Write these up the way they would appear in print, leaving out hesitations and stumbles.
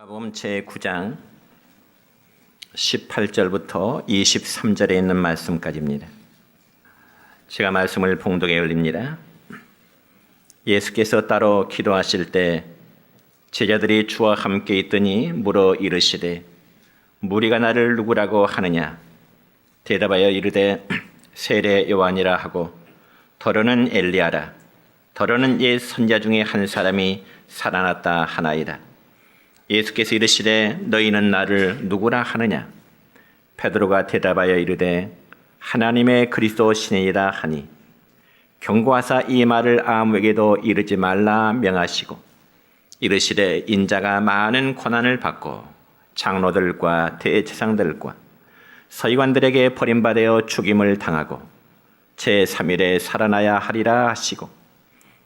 누가복음 제9장 18절부터 23절에 있는 말씀까지입니다. 제가 말씀을 봉독해 올립니다. 예수께서 따로 기도하실 때 제자들이 주와 함께 있더니 물어 이르시되 무리가 나를 누구라고 하느냐? 대답하여 이르되 세례 요한이라 하고 더러는 엘리야라 더러는 옛 선자 중에 한 사람이 살아났다 하나이다. 예수께서 이르시되 너희는 나를 누구라 하느냐? 베드로가 대답하여 이르되 하나님의 그리스도 신이라 하니 경고하사 이 말을 아무에게도 이르지 말라 명하시고 이르시되 인자가 많은 고난을 받고 장로들과 대제사장들과 서기관들에게 버림받아 죽임을 당하고 제3일에 살아나야 하리라 하시고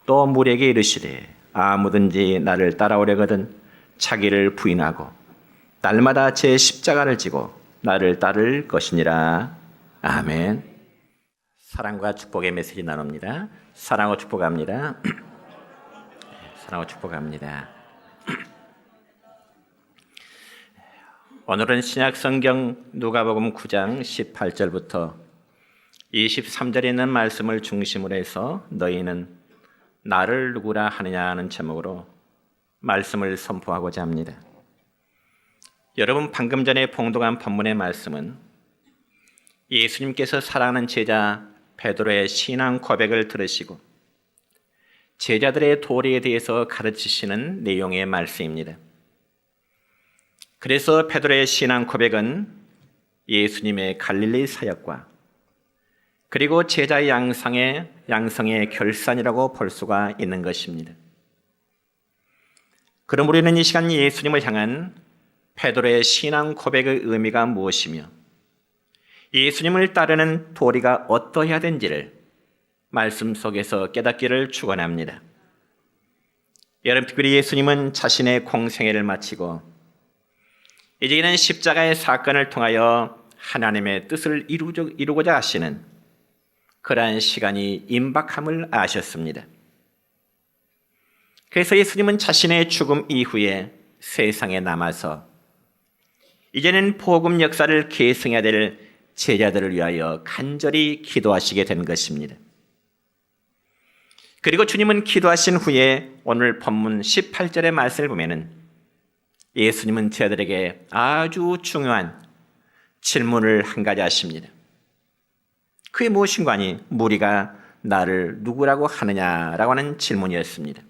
또 무리에게 이르시되 아무든지 나를 따라오려거든 자기를 부인하고 날마다 제 십자가를 지고 나를 따를 것이니라. 아멘. 사랑과 축복의 메시지 나눕니다. 사랑하고 축복합니다. 사랑하고 축복합니다. 오늘은 신약성경 누가복음 9장 18절부터 23절에 있는 말씀을 중심으로 해서 너희는 나를 누구라 하느냐는 제목으로 말씀을 선포하고자 합니다. 여러분, 방금 전에 봉독한 본문의 말씀은 예수님께서 사랑하는 제자 베드로의 신앙 고백을 들으시고 제자들의 도리에 대해서 가르치시는 내용의 말씀입니다. 그래서 베드로의 신앙 고백은 예수님의 갈릴리 사역과 그리고 제자의 양성의 결산이라고 볼 수가 있는 것입니다. 그럼 우리는 이 시간 예수님을 향한 베드로의 신앙 고백의 의미가 무엇이며 예수님을 따르는 도리가 어떠해야 되는지를 말씀 속에서 깨닫기를 축원합니다. 여러분, 특별히 예수님은 자신의 공생애를 마치고 이제는 십자가의 사건을 통하여 하나님의 뜻을 이루고자 하시는 그러한 시간이 임박함을 아셨습니다. 그래서 예수님은 자신의 죽음 이후에 세상에 남아서 이제는 복음 역사를 계승해야 될 제자들을 위하여 간절히 기도하시게 된 것입니다. 그리고 주님은 기도하신 후에 오늘 본문 18절의 말씀을 보면은 예수님은 제자들에게 아주 중요한 질문을 한 가지 하십니다. 그게 무엇인가 하니 무리가 나를 누구라고 하느냐라고 하는 질문이었습니다.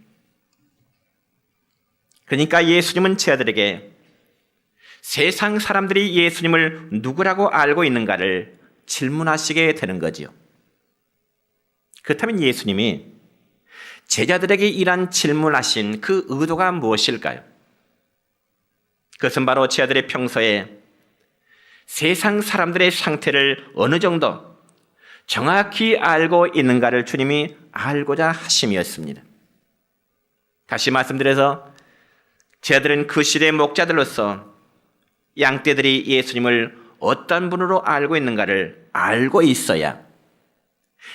그러니까 예수님은 제자들에게 세상 사람들이 예수님을 누구라고 알고 있는가를 질문하시게 되는 거지요. 그렇다면 예수님이 제자들에게 이런 질문하신 그 의도가 무엇일까요? 그것은 바로 제자들의 평소에 세상 사람들의 상태를 어느 정도 정확히 알고 있는가를 주님이 알고자 하심이었습니다. 다시 말씀드려서 제자들은 그 시대의 목자들로서 양떼들이 예수님을 어떤 분으로 알고 있는가를 알고 있어야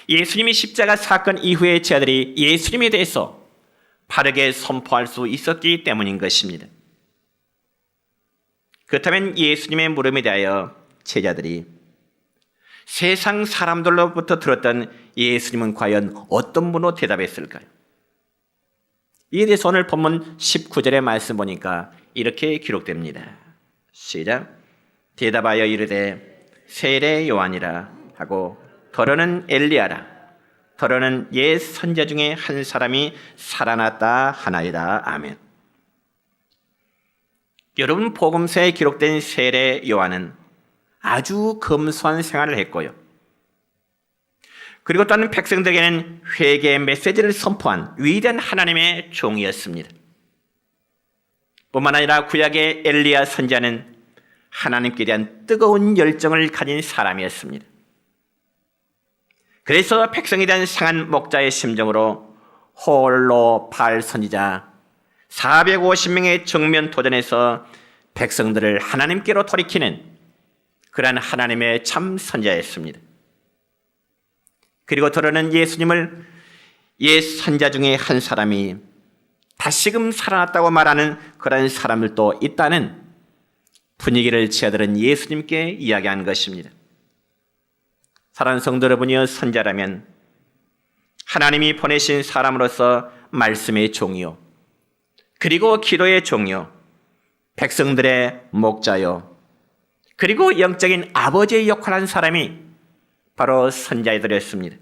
예수님이 십자가 사건 이후에 제자들이 예수님에 대해서 바르게 선포할 수 있었기 때문인 것입니다. 그렇다면 예수님의 물음에 대하여 제자들이 세상 사람들로부터 들었던 예수님은 과연 어떤 분으로 대답했을까요? 이에 대해서 오늘 본문 19절의 말씀 보니까 이렇게 기록됩니다. 시작. 대답하여 이르되 세례 요한이라 하고 더러는 엘리야라 더러는 옛 선자 중에 한 사람이 살아났다 하나이다. 아멘. 여러분, 복음서에 기록된 세례 요한은 아주 검소한 생활을 했고요. 그리고 또한 백성들에게는 회개의 메시지를 선포한 위대한 하나님의 종이었습니다. 뿐만 아니라 구약의 엘리야 선지자는 하나님께 대한 뜨거운 열정을 가진 사람이었습니다. 그래서 백성에 대한 상한 목자의 심정으로 홀로 바알 선지자 450명의 정면 도전에서 백성들을 하나님께로 돌이키는 그러한 하나님의 참 선지자였습니다. 그리고 더러는 예수님을 옛 선자 중에 한 사람이 다시금 살아났다고 말하는 그런 사람들도 있다는 분위기를 치어들은 예수님께 이야기한 것입니다. 사랑하는 성도 여러분이여, 선자라면 하나님이 보내신 사람으로서 말씀의 종이요, 그리고 기도의 종이요, 백성들의 목자요, 그리고 영적인 아버지의 역할을 한 사람이 바로 선자들이었습니다.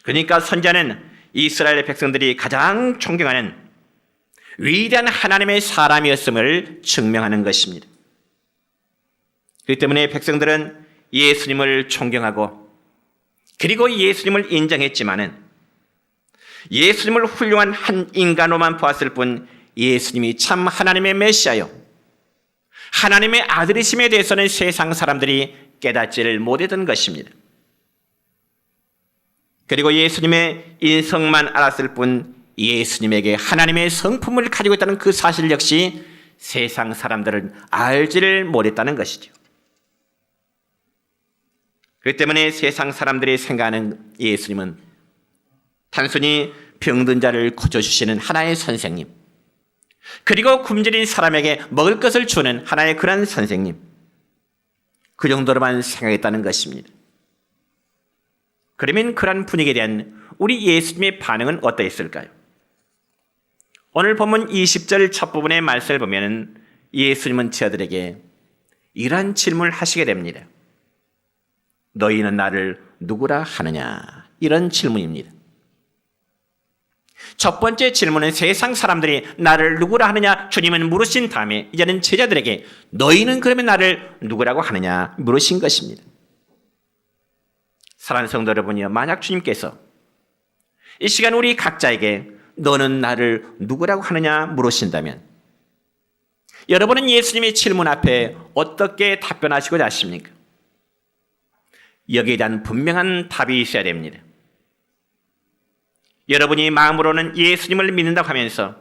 그러니까 선자는 이스라엘 백성들이 가장 존경하는 위대한 하나님의 사람이었음을 증명하는 것입니다. 그렇기 때문에 백성들은 예수님을 존경하고 그리고 예수님을 인정했지만은 예수님을 훌륭한 한 인간으로만 보았을 뿐 예수님이 참 하나님의 메시아요, 하나님의 아들이심에 대해서는 세상 사람들이 깨닫지를 못했던 것입니다. 그리고 예수님의 인성만 알았을 뿐 예수님에게 하나님의 성품을 가지고 있다는 그 사실 역시 세상 사람들은 알지를 못했다는 것이죠. 그렇기 때문에 세상 사람들이 생각하는 예수님은 단순히 병든 자를 고쳐주시는 하나의 선생님, 그리고 굶주린 사람에게 먹을 것을 주는 하나의 그런 선생님, 그 정도로만 생각했다는 것입니다. 그러면 그런 분위기에 대한 우리 예수님의 반응은 어떠했을까요? 오늘 본문 20절 첫 부분의 말씀을 보면 예수님은 저들에게 이러한 질문을 하시게 됩니다. 너희는 나를 누구라 하느냐? 이런 질문입니다. 첫 번째 질문은 세상 사람들이 나를 누구라 하느냐 주님은 물으신 다음에 이제는 제자들에게 너희는 그러면 나를 누구라고 하느냐 물으신 것입니다. 사랑하는 성도 여러분이여, 만약 주님께서 이 시간 우리 각자에게 너는 나를 누구라고 하느냐 물으신다면 여러분은 예수님의 질문 앞에 어떻게 답변하시고자 하십니까? 여기에 대한 분명한 답이 있어야 됩니다. 여러분이 마음으로는 예수님을 믿는다고 하면서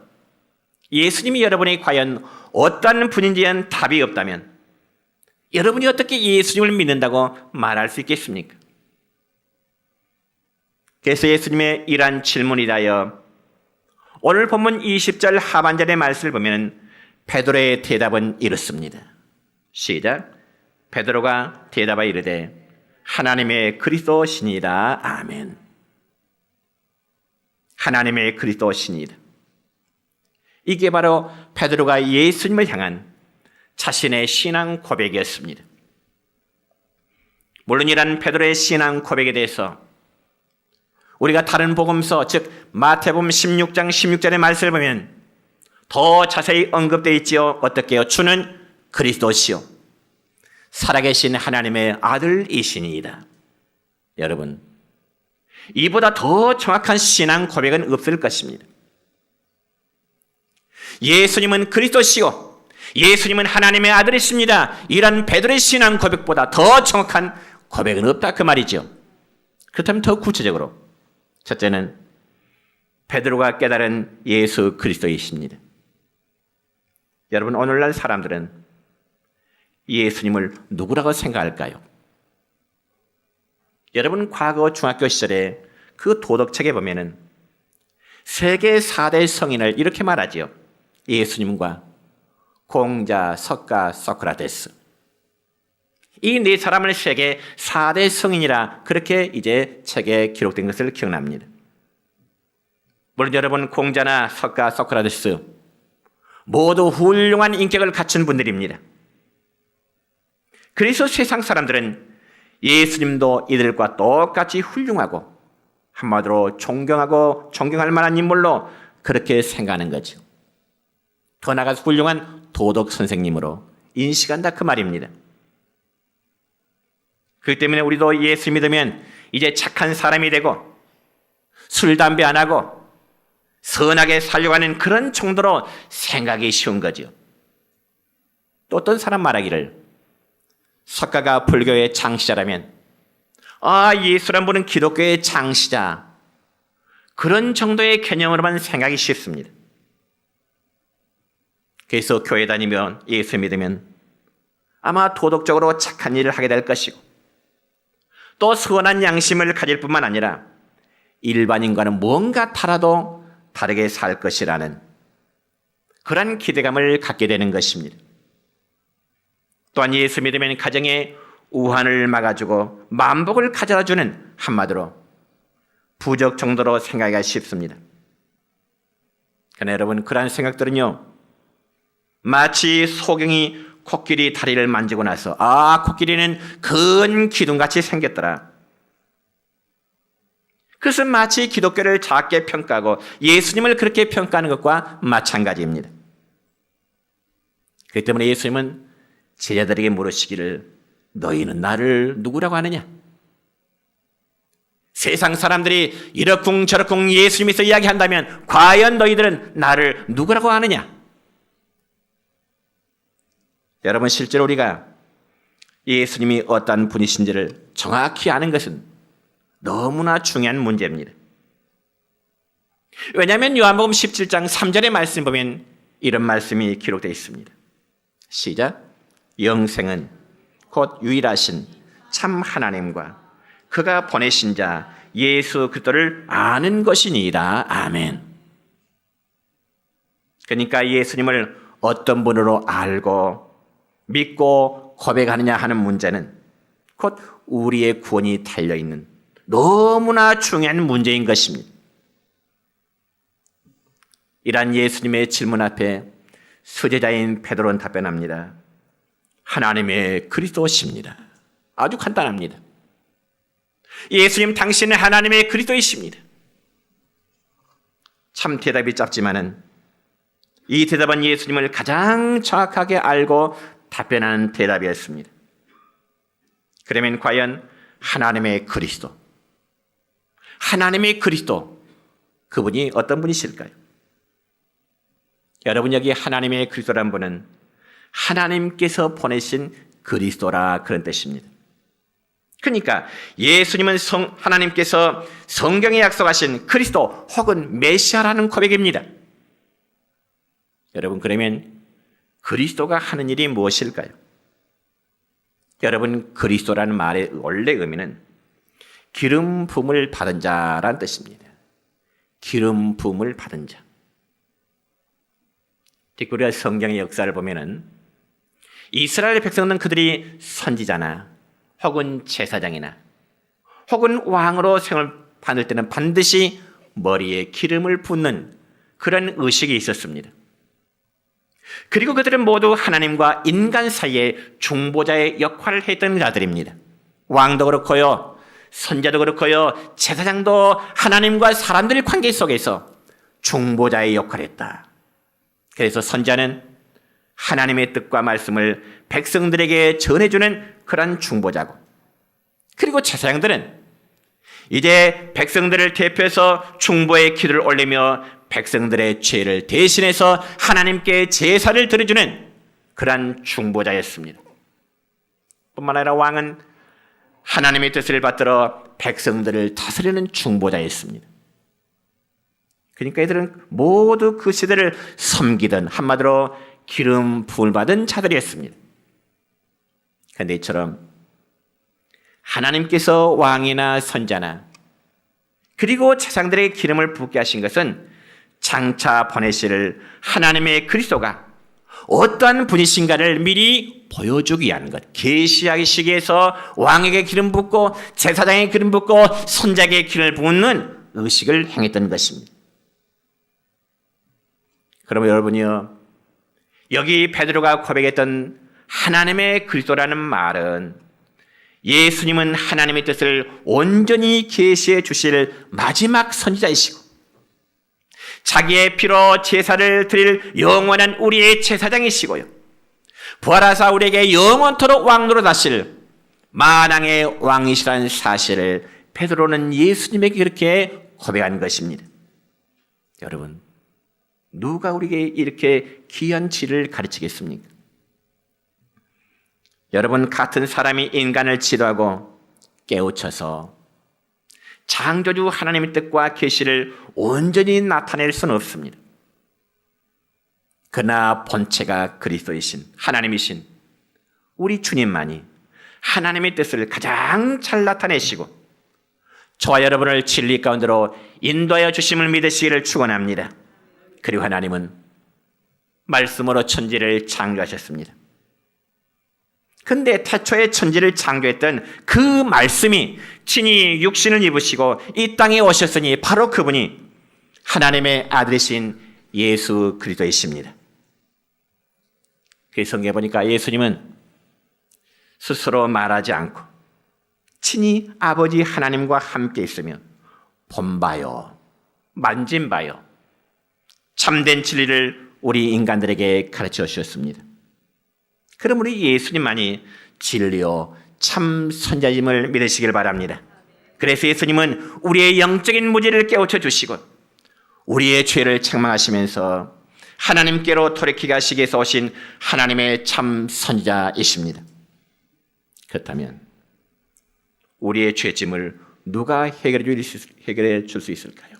예수님이 여러분이 과연 어떤 분인지에 대한 답이 없다면 여러분이 어떻게 예수님을 믿는다고 말할 수 있겠습니까? 그래서 예수님의 이러한 질문에 대하여 오늘 본문 20절 하반절의 말씀을 보면 베드로의 대답은 이렇습니다. 시작. 베드로가 대답하여 이르되 하나님의 그리스도시니라. 아멘. 하나님의 그리스도시니라. 이게 바로 베드로가 예수님을 향한 자신의 신앙 고백이었습니다. 물론 이런 베드로의 신앙 고백에 대해서 우리가 다른 복음서, 즉 마태복음 16장 16절의 말씀을 보면 더 자세히 언급되어 있지요. 어떻게요? 주는 그리스도시요 살아계신 하나님의 아들이시니이다. 여러분, 이보다 더 정확한 신앙 고백은 없을 것입니다. 예수님은 그리스도시요 예수님은 하나님의 아들이십니다. 이런 베드로의 신앙 고백보다 더 정확한 고백은 없다, 그 말이죠. 그렇다면 더 구체적으로 첫째는 베드로가 깨달은 예수 그리스도이십니다. 여러분, 오늘날 사람들은 예수님을 누구라고 생각할까요? 여러분, 과거 중학교 시절에 그 도덕책에 보면은 세계 4대 성인을 이렇게 말하지요. 예수님과 공자, 석가, 소크라테스. 이 네 사람을 세계 4대 성인이라 그렇게 이제 책에 기록된 것을 기억납니다. 물론 여러분, 공자나 석가, 소크라테스 모두 훌륭한 인격을 갖춘 분들입니다. 그래서 세상 사람들은 예수님도 이들과 똑같이 훌륭하고 한마디로 존경할 만한 인물로 그렇게 생각하는 거죠. 더 나아가서 훌륭한 도덕 선생님으로 인식한다, 그 말입니다. 그렇기 때문에 우리도 예수 믿으면 이제 착한 사람이 되고 술, 담배 안 하고 선하게 살려고 하는 그런 정도로 생각이 쉬운 거죠. 또 어떤 사람 말하기를 석가가 불교의 장시자라면 예수란 분은 기독교의 장시자, 그런 정도의 개념으로만 생각이 쉽습니다. 그래서 교회 다니면 예수 믿으면 아마 도덕적으로 착한 일을 하게 될 것이고 또 선한 양심을 가질 뿐만 아니라 일반인과는 뭔가 다르게 살 것이라는 그런 기대감을 갖게 되는 것입니다. 또한 예수 믿으면 가정에 우환을 막아주고 만복을 가져다주는, 한마디로 부적 정도로 생각하기가 쉽습니다. 그러나 여러분, 그러한 생각들은요, 마치 소경이 코끼리 다리를 만지고 나서 코끼리는 큰 기둥같이 생겼더라. 그것은 마치 기독교를 작게 평가하고 예수님을 그렇게 평가하는 것과 마찬가지입니다. 그렇기 때문에 예수님은 제자들에게 물으시기를, 너희는 나를 누구라고 하느냐? 세상 사람들이 이러쿵 저러쿵 예수님에서 이야기한다면 과연 너희들은 나를 누구라고 하느냐? 여러분, 실제로 우리가 예수님이 어떤 분이신지를 정확히 아는 것은 너무나 중요한 문제입니다. 왜냐하면 요한복음 17장 3절의 말씀 보면 이런 말씀이 기록되어 있습니다. 시작. 영생은 곧 유일하신 참 하나님과 그가 보내신 자 예수 그리스도를 아는 것이니이다. 아멘. 그러니까 예수님을 어떤 분으로 알고 믿고 고백하느냐 하는 문제는 곧 우리의 구원이 달려있는 너무나 중요한 문제인 것입니다. 이러한 예수님의 질문 앞에 수제자인 베드로는 답변합니다. 하나님의 그리스도십니다. 아주 간단합니다. 예수님, 당신은 하나님의 그리스도이십니다. 참 대답이 짧지만은 이 대답은 예수님을 가장 정확하게 알고 답변하는 대답이었습니다. 그러면 과연 하나님의 그리스도, 그분이 어떤 분이실까요? 여러분, 여기 하나님의 그리스도란 분은 하나님께서 보내신 그리스도라, 그런 뜻입니다. 그러니까 예수님은 하나님께서 성경에 약속하신 그리스도 혹은 메시아라는 고백입니다. 여러분, 그러면 그리스도가 하는 일이 무엇일까요? 여러분, 그리스도라는 말의 원래 의미는 기름 부음을 받은 자라는 뜻입니다. 기름 부음을 받은 자. 특히 우리가 성경의 역사를 보면은 이스라엘 백성은 그들이 선지자나 혹은 제사장이나 혹은 왕으로 생을 받을 때는 반드시 머리에 기름을 붓는 그런 의식이 있었습니다. 그리고 그들은 모두 하나님과 인간 사이에 중보자의 역할을 했던 자들입니다. 왕도 그렇고요, 선자도 그렇고요, 제사장도 하나님과 사람들의 관계 속에서 중보자의 역할을 했다. 그래서 선자는 하나님의 뜻과 말씀을 백성들에게 전해주는 그런 중보자고, 그리고 제사장들은 이제 백성들을 대표해서 중보의 기도를 올리며 백성들의 죄를 대신해서 하나님께 제사를 드려주는 그런 중보자였습니다. 뿐만 아니라 왕은 하나님의 뜻을 받들어 백성들을 다스리는 중보자였습니다. 그러니까 이들은 모두 그 시대를 섬기던, 한마디로 기름 부음을 받은 자들이었습니다. 그런데 이처럼 하나님께서 왕이나 선자나 그리고 제사장들에게 기름을 붓게 하신 것은 장차 보내실 하나님의 그리스도가 어떠한 분이신가를 미리 보여주기 위한 것, 계시하기 시기에서 왕에게 기름 붓고 제사장에게 기름 붓고 선자에게 기름을 붓는 의식을 행했던 것입니다. 그러면 여러분이요, 여기 베드로가 고백했던 하나님의 그리스도라는 말은 예수님은 하나님의 뜻을 온전히 계시해 주실 마지막 선지자이시고 자기의 피로 제사를 드릴 영원한 우리의 제사장이시고요, 부활하사 우리에게 영원토록 왕노릇 하실 만왕의 왕이시라는 사실을 베드로는 예수님에게 그렇게 고백한 것입니다. 여러분, 누가 우리에게 이렇게 귀한 진리를 가르치겠습니까? 여러분, 같은 사람이 인간을 지도하고 깨우쳐서 창조주 하나님의 뜻과 계시를 온전히 나타낼 수는 없습니다. 그러나 본체가 그리스도이신 하나님이신 우리 주님만이 하나님의 뜻을 가장 잘 나타내시고 저와 여러분을 진리 가운데로 인도하여 주심을 믿으시기를 축원합니다. 그리고 하나님은 말씀으로 천지를 창조하셨습니다. 근데 태초에 천지를 창조했던 그 말씀이 친히 육신을 입으시고 이 땅에 오셨으니 바로 그분이 하나님의 아들이신 예수 그리스도이십니다. 그 성경에 보니까 예수님은 스스로 말하지 않고 친히 아버지 하나님과 함께 있으며 본바요, 만진바요, 참된 진리를 우리 인간들에게 가르쳐 주셨습니다. 그럼 우리 예수님만이 진리요 참 선자임을 믿으시길 바랍니다. 그래서 예수님은 우리의 영적인 무지를 깨우쳐 주시고 우리의 죄를 책망하시면서 하나님께로 돌이키게 하시기 위해서 오신 하나님의 참 선지자이십니다. 그렇다면 우리의 죄짐을 누가 해결해 줄 수 있을까요?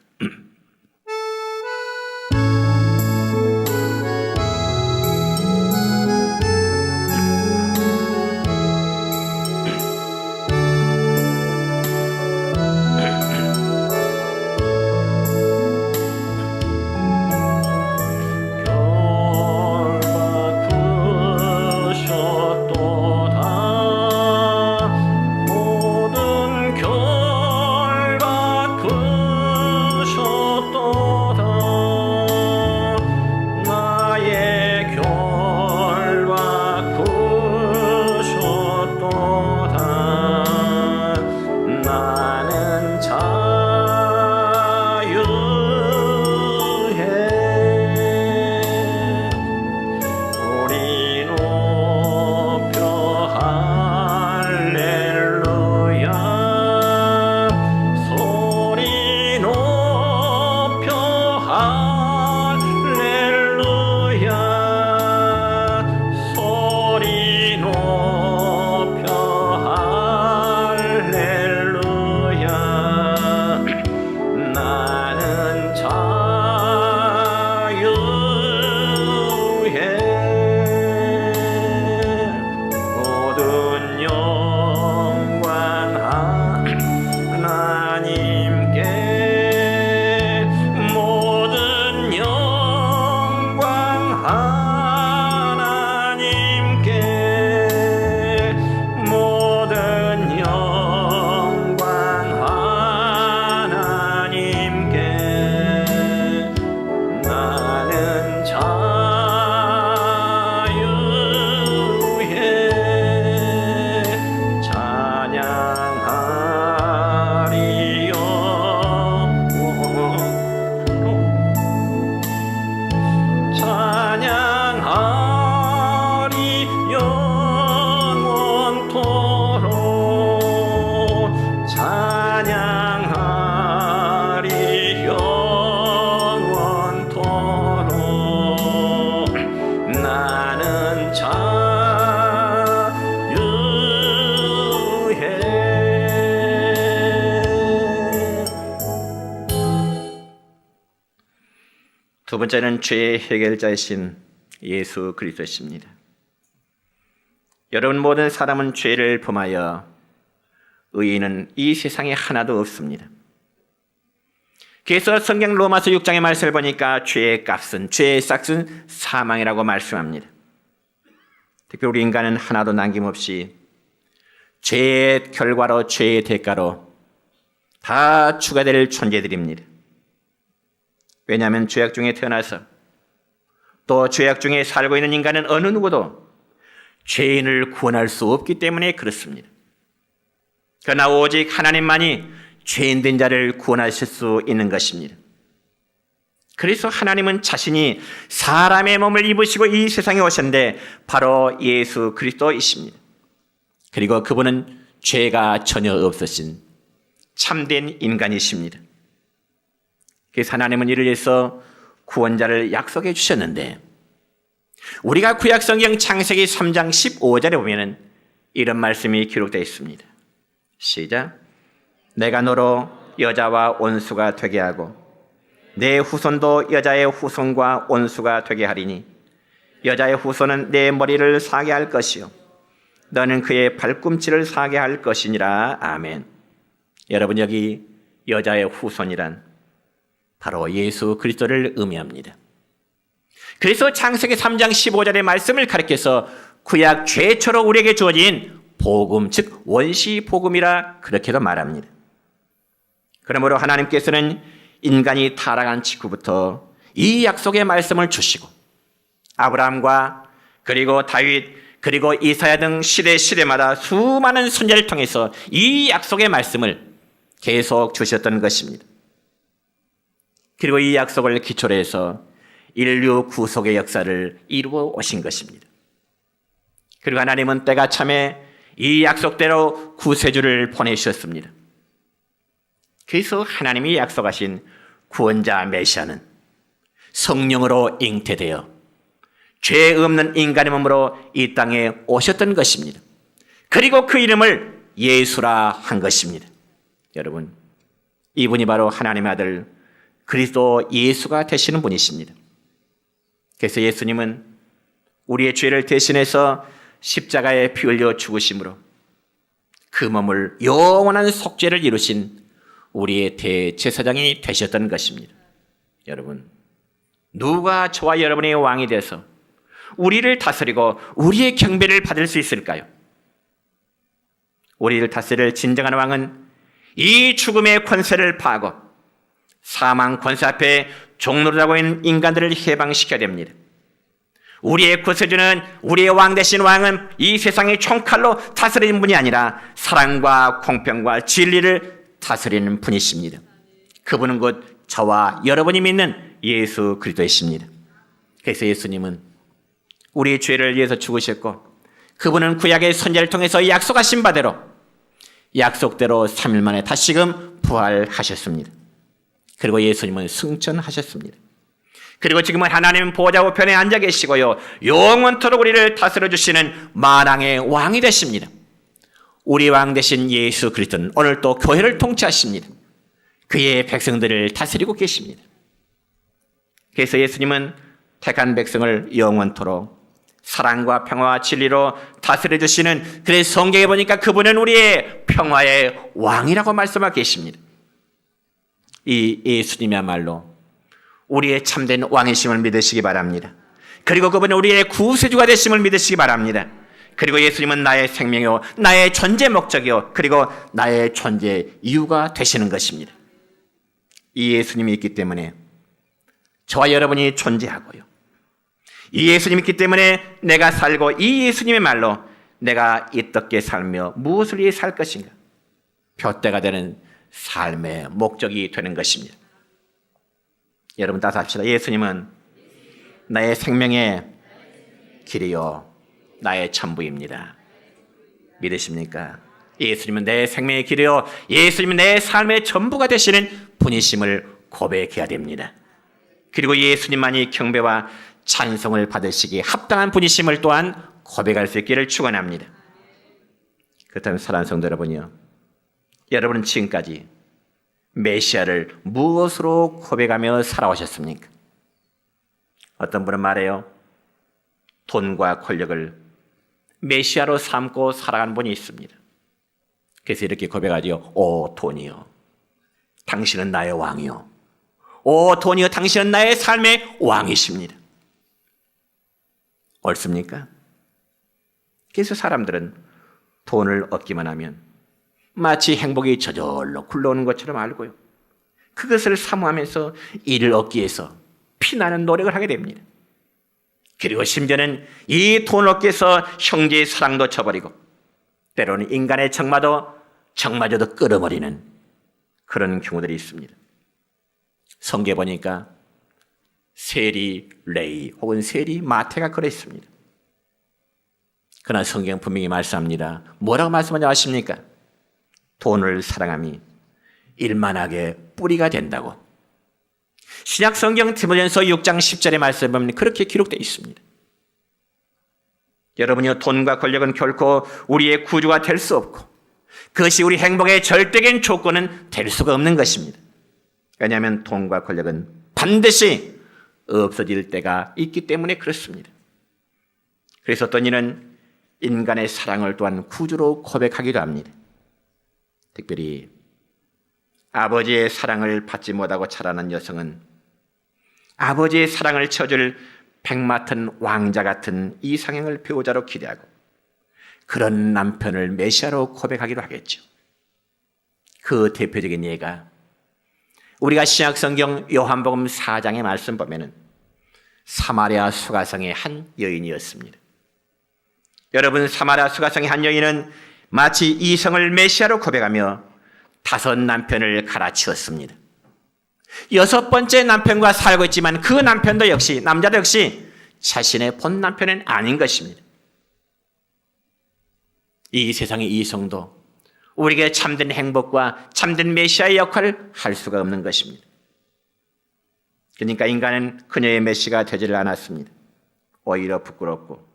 두 번째는 죄의 해결자이신 예수 그리스도십니다. 여러분, 모든 사람은 죄를 범하여 의인은 이 세상에 하나도 없습니다. 그래서 성경 로마서 6장의 말씀을 보니까 죄의 값은, 죄의 싹은 사망이라고 말씀합니다. 특히 우리 인간은 하나도 남김없이 죄의 결과로, 죄의 대가로 다 추가될 존재들입니다. 왜냐하면 죄악 중에 태어나서 또 죄악 중에 살고 있는 인간은 어느 누구도 죄인을 구원할 수 없기 때문에 그렇습니다. 그러나 오직 하나님만이 죄인된 자를 구원하실 수 있는 것입니다. 그래서 하나님은 자신이 사람의 몸을 입으시고 이 세상에 오셨는데 바로 예수 그리스도이십니다. 그리고 그분은 죄가 전혀 없으신 참된 인간이십니다. 그래서 하나님은 이를 위해서 구원자를 약속해 주셨는데, 우리가 구약성경 창세기 3장 15절에 보면 이런 말씀이 기록되어 있습니다. 시작. 내가 너로 여자와 온수가 되게 하고 내 후손도 여자의 후손과 온수가 되게 하리니 여자의 후손은 내 머리를 사게 할 것이요 너는 그의 발꿈치를 사게 할 것이니라. 아멘. 여러분, 여기 여자의 후손이란 바로 예수 그리스도를 의미합니다. 그래서 창세기 3장 15절의 말씀을 가리켜서 구약 최초로 우리에게 주어진 복음, 즉 원시 복음이라 그렇게도 말합니다. 그러므로 하나님께서는 인간이 타락한 직후부터 이 약속의 말씀을 주시고 아브라함과 그리고 다윗 그리고 이사야 등 시대마다 수많은 선지자를 통해서 이 약속의 말씀을 계속 주셨던 것입니다. 그리고 이 약속을 기초로 해서 인류 구속의 역사를 이루어 오신 것입니다. 그리고 하나님은 때가 참에 이 약속대로 구세주를 보내주셨습니다. 그래서 하나님이 약속하신 구원자 메시아는 성령으로 잉태되어 죄 없는 인간의 몸으로 이 땅에 오셨던 것입니다. 그리고 그 이름을 예수라 한 것입니다. 여러분, 이분이 바로 하나님의 아들 그리스도 예수가 되시는 분이십니다. 그래서 예수님은 우리의 죄를 대신해서 십자가에 피 흘려 죽으심으로 그 몸을 영원한 속죄를 이루신 우리의 대제사장이 되셨던 것입니다. 여러분, 누가 저와 여러분의 왕이 돼서 우리를 다스리고 우리의 경배를 받을 수 있을까요? 우리를 다스릴 진정한 왕은 이 죽음의 권세를 파하고 사망 권세 앞에 종노릇하고 있는 인간들을 해방시켜야 됩니다. 우리의 구세주는, 우리의 왕 되신 왕은 이 세상의 총칼로 다스리는 분이 아니라 사랑과 공평과 진리를 다스리는 분이십니다. 그분은 곧 저와 여러분이 믿는 예수 그리스도이십니다. 그래서 예수님은 우리의 죄를 위해서 죽으셨고 그분은 구약의 선지자를 통해서 약속하신 바대로 약속대로 3일 만에 다시금 부활하셨습니다. 그리고 예수님은 승천하셨습니다. 그리고 지금은 하나님 보좌 우편에 앉아 계시고요, 영원토록 우리를 다스려 주시는 만왕의 왕이 되십니다. 우리 왕 되신 예수 그리스도는 오늘 또 교회를 통치하십니다. 그의 백성들을 다스리고 계십니다. 그래서 예수님은 택한 백성을 영원토록 사랑과 평화와 진리로 다스려 주시는, 그래서 성경에 보니까 그분은 우리의 평화의 왕이라고 말씀하고 계십니다. 이 예수님이야말로 우리의 참된 왕이심을 믿으시기 바랍니다. 그리고 그분은 우리의 구세주가 되심을 믿으시기 바랍니다. 그리고 예수님은 나의 생명이요, 나의 존재 목적이요, 그리고 나의 존재 이유가 되시는 것입니다. 이 예수님이 있기 때문에 저와 여러분이 존재하고요, 이 예수님이 있기 때문에 내가 살고, 이 예수님의 말로 내가 어떻게 살며 무엇을 위해 살 것인가, 표대가 되는 삶의 목적이 되는 것입니다. 여러분 따라서 합시다. 예수님은 나의 생명의 길이요, 나의 전부입니다. 믿으십니까? 예수님은 내 생명의 길이요, 예수님은 내 삶의 전부가 되시는 분이심을 고백해야 됩니다. 그리고 예수님만이 경배와 찬송을 받으시기에 합당한 분이심을 또한 고백할 수 있기를 축원합니다. 그렇다면 사랑하는 성도 여러분이요, 여러분은 지금까지 메시아를 무엇으로 고백하며 살아오셨습니까? 어떤 분은 말해요, 돈과 권력을 메시아로 삼고 살아가는 분이 있습니다. 그래서 이렇게 고백하죠. 오 돈이요, 당신은 나의 왕이요. 오 돈이요, 당신은 나의 삶의 왕이십니다. 옳습니까? 그래서 사람들은 돈을 얻기만 하면 마치 행복이 저절로 굴러오는 것처럼 알고요, 그것을 사모하면서 이를 얻기 위해서 피나는 노력을 하게 됩니다. 그리고 심지어는 이 돈을 얻기 위해서 형제의 사랑도 쳐버리고 때로는 인간의 정마저도 끌어버리는 그런 경우들이 있습니다. 성경에 보니까 세리 레이 혹은 세리 마태가 그래 있습니다. 그러나 성경은 분명히 말씀합니다. 뭐라고 말씀하지 아십니까? 돈을 사랑함이 일만하게 뿌리가 된다고. 신약 성경 디모데전서 6장 10절의 말씀에 보면 그렇게 기록되어 있습니다. 여러분이요, 돈과 권력은 결코 우리의 구주가 될 수 없고 그것이 우리 행복의 절대적인 조건은 될 수가 없는 것입니다. 왜냐하면 돈과 권력은 반드시 없어질 때가 있기 때문에 그렇습니다. 그래서 어떤 이는 인간의 사랑을 또한 구주로 고백하기도 합니다. 특별히 아버지의 사랑을 받지 못하고 자라난 여성은 아버지의 사랑을 채워줄 백마탄 왕자 같은 이상형을 배우자로 기대하고 그런 남편을 메시아로 고백하기도 하겠죠. 그 대표적인 예가 우리가 신약성경 요한복음 4장의 말씀 보면은 사마리아 수가성의 한 여인이었습니다. 여러분, 사마리아 수가성의 한 여인은 마치 이성을 메시아로 고백하며 5 남편을 갈아치웠습니다. 6번째 남편과 살고 있지만 그 남편도 역시, 남자도 역시 자신의 본 남편은 아닌 것입니다. 이 세상의 이성도 우리에게 참된 행복과 참된 메시아의 역할을 할 수가 없는 것입니다. 그러니까 인간은 그녀의 메시아가 되지를 않았습니다. 오히려 부끄럽고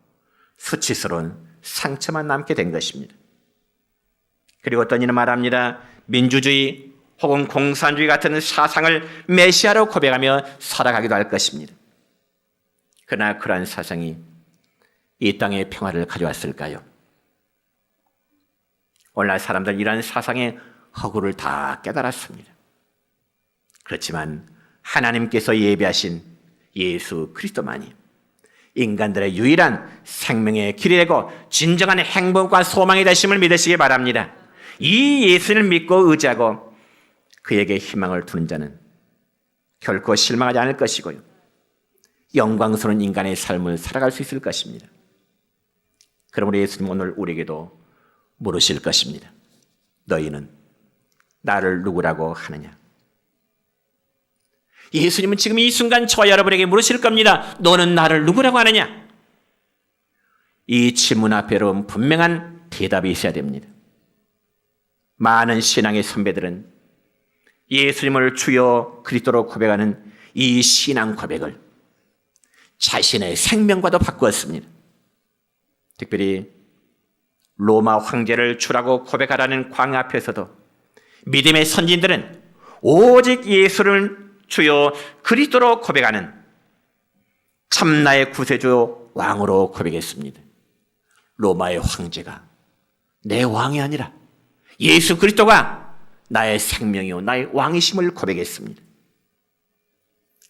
수치스러운 상처만 남게 된 것입니다. 그리고 어떤 이는 말합니다. 민주주의 혹은 공산주의 같은 사상을 메시아로 고백하며 살아가기도 할 것입니다. 그러나 그러한 사상이 이 땅에 평화를 가져왔을까요? 오늘날 사람들은 이러한 사상의 허구를 다 깨달았습니다. 그렇지만 하나님께서 예비하신 예수 그리스도만이 인간들의 유일한 생명의 길이 되고 진정한 행복과 소망이 되심을 믿으시기 바랍니다. 이 예수를 믿고 의지하고 그에게 희망을 두는 자는 결코 실망하지 않을 것이고요. 영광스러운 인간의 삶을 살아갈 수 있을 것입니다. 그러므로 예수님 오늘 우리에게도 물으실 것입니다. 너희는 나를 누구라고 하느냐? 예수님은 지금 이 순간 저와 여러분에게 물으실 겁니다. 너는 나를 누구라고 하느냐? 이 질문 앞에 여러분 분명한 대답이 있어야 됩니다. 많은 신앙의 선배들은 예수님을 주여 그리스도로 고백하는 이 신앙 고백을 자신의 생명과도 바꾸었습니다. 특별히 로마 황제를 주라고 고백하라는 광야 앞에서도 믿음의 선진들은 오직 예수를 주여 그리스도로 고백하는 참나의 구세주 왕으로 고백했습니다. 로마의 황제가 내 왕이 아니라 예수 그리스도가 나의 생명이요 나의 왕이심을 고백했습니다.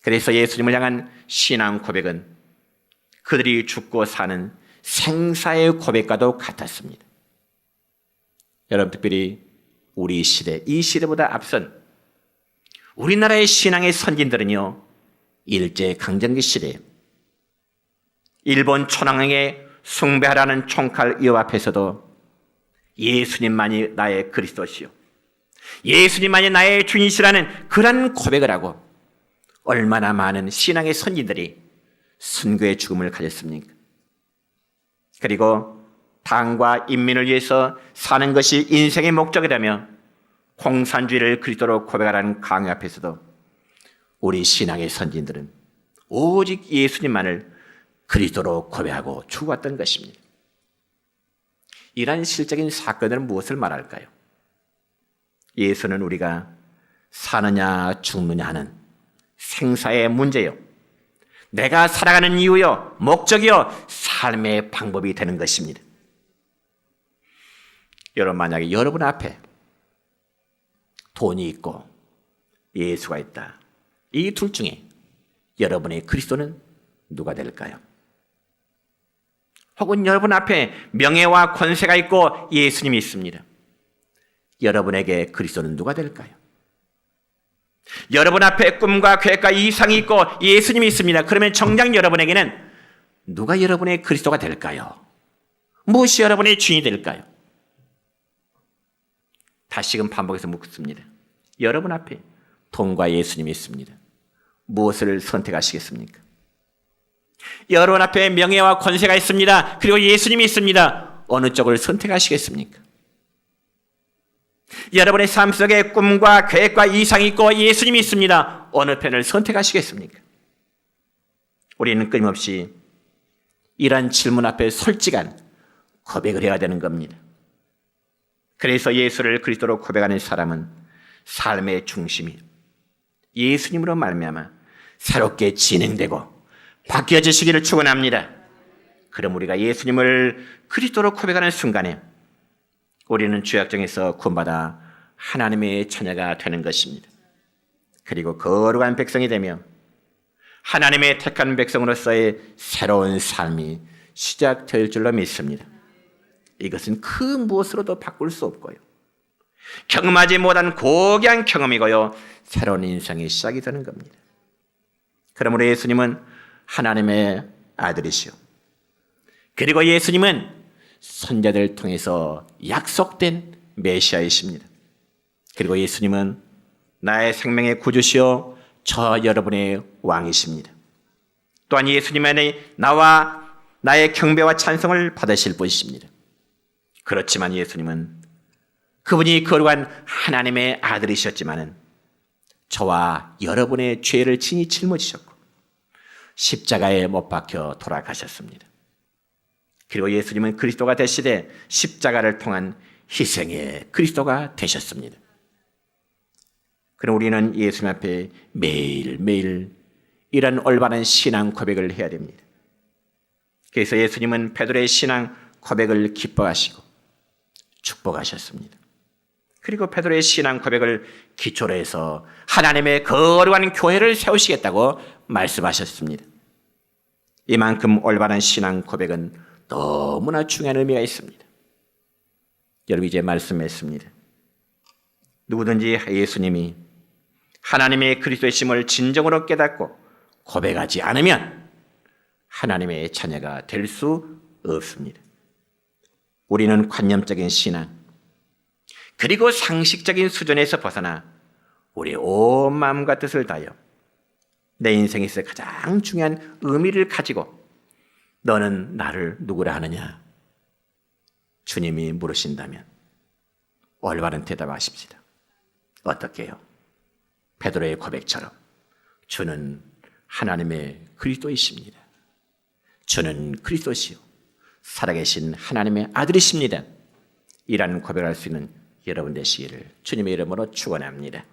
그래서 예수님을 향한 신앙 고백은 그들이 죽고 사는 생사의 고백과도 같았습니다. 여러분, 특별히 우리 시대, 이 시대보다 앞선 우리나라의 신앙의 선진들은요, 일제강점기 시대에 일본 천황에게 숭배하라는 총칼 위협 앞에서도 예수님만이 나의 그리스도시요, 예수님만이 나의 주인이시라는 그런 고백을 하고 얼마나 많은 신앙의 선진들이 순교의 죽음을 가졌습니까? 그리고 당과 인민을 위해서 사는 것이 인생의 목적이라며 공산주의를 그리스도로 고백하라는 강요 앞에서도 우리 신앙의 선진들은 오직 예수님만을 그리스도로 고백하고 죽었던 것입니다. 이러한 실적인 사건들은 무엇을 말할까요? 예수는 우리가 사느냐 죽느냐 하는 생사의 문제요, 내가 살아가는 이유요, 목적이요, 삶의 방법이 되는 것입니다. 여러분, 만약에 여러분 앞에 돈이 있고 예수가 있다, 이 둘 중에 여러분의 그리스도는 누가 될까요? 혹은 여러분 앞에 명예와 권세가 있고 예수님이 있습니다. 여러분에게 그리스도는 누가 될까요? 여러분 앞에 꿈과 계획과 이상이 있고 예수님이 있습니다. 그러면 정작 여러분에게는 누가 여러분의 그리스도가 될까요? 무엇이 여러분의 주인이 될까요? 다시금 반복해서 묻습니다. 여러분 앞에 돈과 예수님이 있습니다. 무엇을 선택하시겠습니까? 여러분 앞에 명예와 권세가 있습니다. 그리고 예수님이 있습니다. 어느 쪽을 선택하시겠습니까? 여러분의 삶 속에 꿈과 계획과 이상이 있고 예수님이 있습니다. 어느 편을 선택하시겠습니까? 우리는 끊임없이 이러한 질문 앞에 솔직한 고백을 해야 되는 겁니다. 그래서 예수를 그리스도로 고백하는 사람은 삶의 중심이 예수님으로 말미암아 새롭게 진행되고 바뀌어지시기를 축원합니다. 그럼 우리가 예수님을 그리스도로 고백하는 순간에 우리는 죄악정에서 구원받아 하나님의 자녀가 되는 것입니다. 그리고 거룩한 백성이 되며 하나님의 택한 백성으로서의 새로운 삶이 시작될 줄로 믿습니다. 이것은 그 무엇으로도 바꿀 수 없고요, 경험하지 못한 고귀한 경험이고요, 새로운 인생의 시작이 되는 겁니다. 그러므로 예수님은 하나님의 아들이시오, 그리고 예수님은 선자들을 통해서 약속된 메시아이십니다. 그리고 예수님은 나의 생명의 구주시오, 저 여러분의 왕이십니다. 또한 예수님은 나와 나의 경배와 찬송을 받으실 분이십니다. 그렇지만 예수님은 그분이 거룩한 하나님의 아들이셨지만은 저와 여러분의 죄를 친히 짊어지셨고 십자가에 못 박혀 돌아가셨습니다. 그리고 예수님은 그리스도가 되시되 십자가를 통한 희생의 그리스도가 되셨습니다. 그럼 우리는 예수님 앞에 매일매일 이런 올바른 신앙 고백을 해야 됩니다. 그래서 예수님은 베드로의 신앙 고백을 기뻐하시고 축복하셨습니다. 그리고 베드로의 신앙 고백을 기초로 해서 하나님의 거룩한 교회를 세우시겠다고 말씀하셨습니다. 이만큼 올바른 신앙 고백은 너무나 중요한 의미가 있습니다. 여러분, 이제 말씀했습니다. 누구든지 예수님이 하나님의 그리스도이심을 진정으로 깨닫고 고백하지 않으면 하나님의 자녀가 될 수 없습니다. 우리는 관념적인 신앙 그리고 상식적인 수준에서 벗어나 우리의 온 마음과 뜻을 다하여 내 인생에서 가장 중요한 의미를 가지고 너는 나를 누구라 하느냐? 주님이 물으신다면 올바른 대답하십시다. 어떻게 해요? 베드로의 고백처럼 주는 하나님의 그리스도이십니다. 주는 그리스도시요 살아계신 하나님의 아들이십니다. 이라는 고백을 할 수 있는 여러분 되시기를 주님의 이름으로 축원합니다.